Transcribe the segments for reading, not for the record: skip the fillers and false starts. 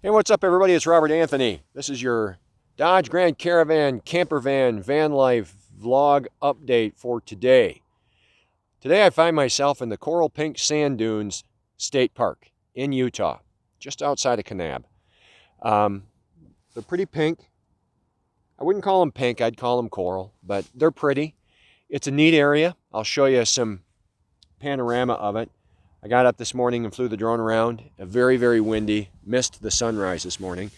Hey, what's up, everybody? It's Robert Anthony. This is your Dodge Grand Caravan Campervan van life vlog update for today. Today I find myself in the Coral Pink Sand Dunes State Park in Utah, just outside of Kanab. They're pretty pink. I wouldn't call them pink, I'd call them coral, but they're pretty. It's a neat area. I'll show you some panorama of it. I got up this morning and flew the drone around. Very, very windy. Missed the sunrise this morning,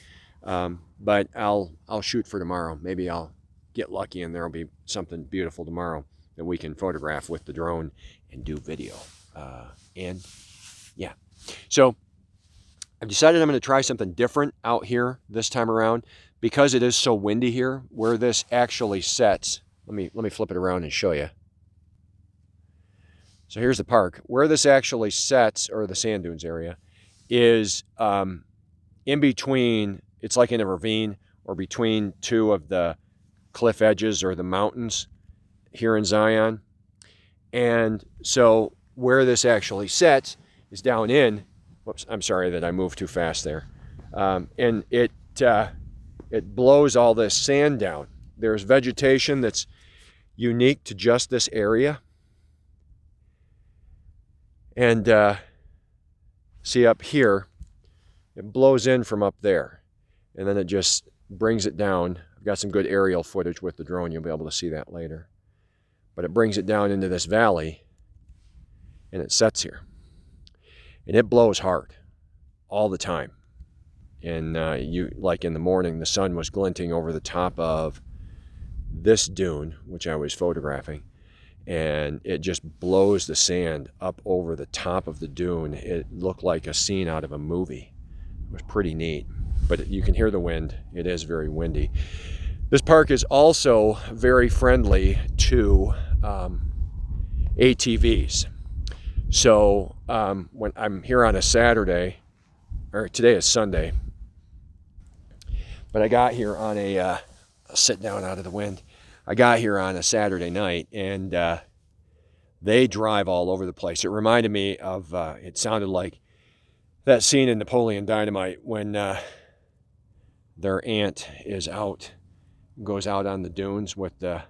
but I'll shoot for tomorrow. Maybe I'll get lucky and there'll be something beautiful tomorrow that we can photograph with the drone and do video. And yeah, so I've decided I'm going to try something different out here this time around because it is so windy here. Where this actually sets, let me flip it around and show you. So here's the park. Where this actually sets, or the sand dunes area, is in between, it's like in a ravine or between two of the cliff edges or the mountains here in Zion. And so where this actually sets is down in, whoops, I'm sorry that I moved too fast there. And it blows all this sand down. There's vegetation that's unique to just this area. And see up here, it blows in from up there, and then it just brings it down. I've got some good aerial footage with the drone. You'll be able to see that later. But it brings it down into this valley, and it sets here. And it blows hard all the time. And like in the morning, the sun was glinting over the top of this dune, which I was photographing. And it just blows the sand up over the top of the dune. It looked like a scene out of a movie. It was pretty neat, but you can hear the wind. It is very windy. This park is also very friendly to ATVs. So when I'm here on a Saturday, or today is Sunday, but I got here on I'll sit down out of the wind. I got here on a Saturday night, and they drive all over the place. It reminded me of, it sounded like that scene in Napoleon Dynamite when their aunt is out, goes out on the dunes with the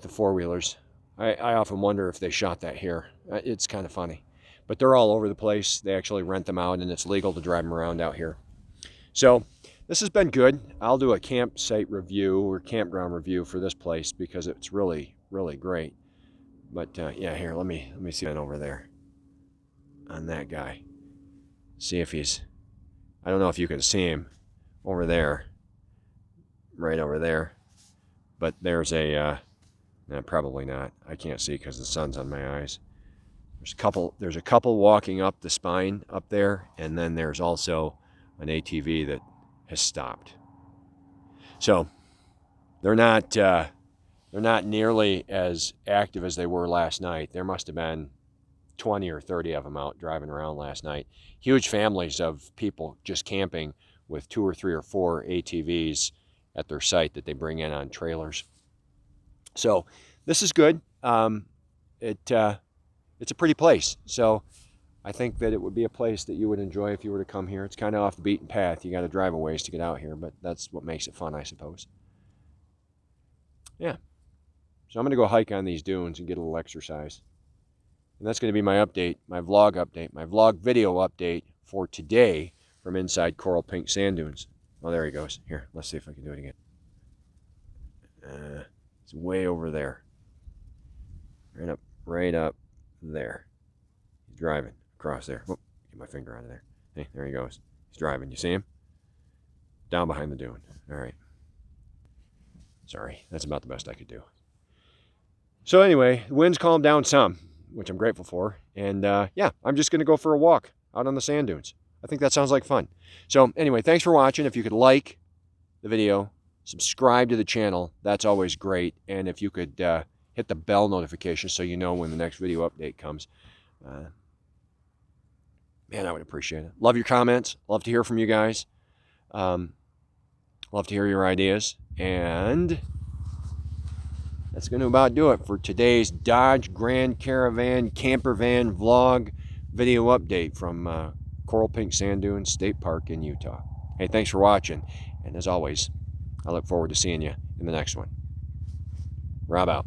four-wheelers. I often wonder if they shot that here. It's kind of funny. But they're all over the place. They actually rent them out, and it's legal to drive them around out here. So this has been good. I'll do a campsite review or campground review for this place because it's really, really great. But yeah, here, let me see that over there on that guy. See if he's, I don't know if you can see him over there, right over there. But there's no, probably not. I can't see because the sun's on my eyes. There's a couple walking up the spine up there, and then there's also an ATV that has stopped. So they're not nearly as active as they were last night. There must have been 20 or 30 of them out driving around last night. Huge families of people just camping with 2 or 3 or 4 ATVs at their site that they bring in on trailers. So this is good. It's a pretty place. So I think that it would be a place that you would enjoy if you were to come here. It's kind of off the beaten path. You got to drive a ways to get out here, but that's what makes it fun, I suppose. Yeah. So I'm going to go hike on these dunes and get a little exercise. And that's going to be my update, my vlog video update for today from inside Coral Pink Sand Dunes. Oh, there he goes. Here, let's see if I can do it again. It's way over there. Right up there. He's driving across there. Whoop, get my finger out of there. Hey, there he goes. He's driving. You see him? Down behind the dune. All right. Sorry, that's about the best I could do. So anyway, the wind's calmed down some, which I'm grateful for. And yeah, I'm just going to go for a walk out on the sand dunes. I think that sounds like fun. So anyway, thanks for watching. If you could like the video, subscribe to the channel, that's always great. And if you could hit the bell notification so you know when the next video update comes. Man, I would appreciate it. Love your comments. Love to hear from you guys. Love to hear your ideas. And that's going to about do it for today's Dodge Grand Caravan Campervan vlog video update from Coral Pink Sand Dunes State Park in Utah. Hey, thanks for watching, and as always, I look forward to seeing you in the next one. Rob out.